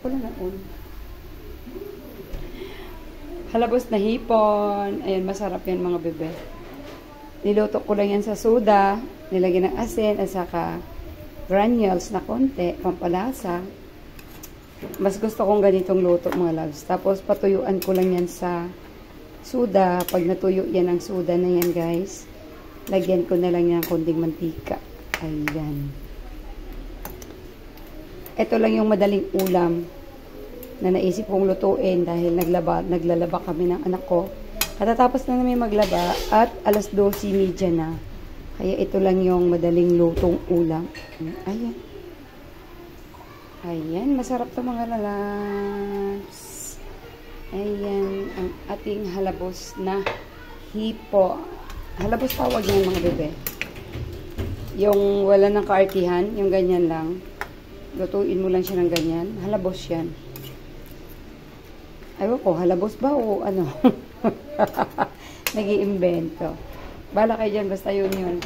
ko lang naon. Halabos na hipon. Ayan, masarap yan mga bebe. Niluto ko lang yan sa soda. Nilagyan ng asin at saka granules na konti, pampalasa. Mas gusto kong ganitong luto mga loves. Tapos patuyuan ko lang yan sa soda. Pag natuyo yan ang soda na yan guys, lagyan ko na lang yan konting mantika. Ayan. Ito lang yung madaling ulam na naisip kong lutuin dahil naglalaba kami ng anak ko. Katatapos na namin maglaba at alas 12:30 na. Kaya ito lang yung madaling lutong ulam. Ayan. Ayan, masarap to mga lalabs. Ayan, ang ating halabos na hipo. Halabos tawag yan mga bebe. Yung wala ng kaartihan, yung ganyan lang. Lutuin mo lang siya ng ganyan. Halabos yan. Ayaw ko, halabos ba o ano? Nag-iimbento. Bala kayo dyan, basta yun.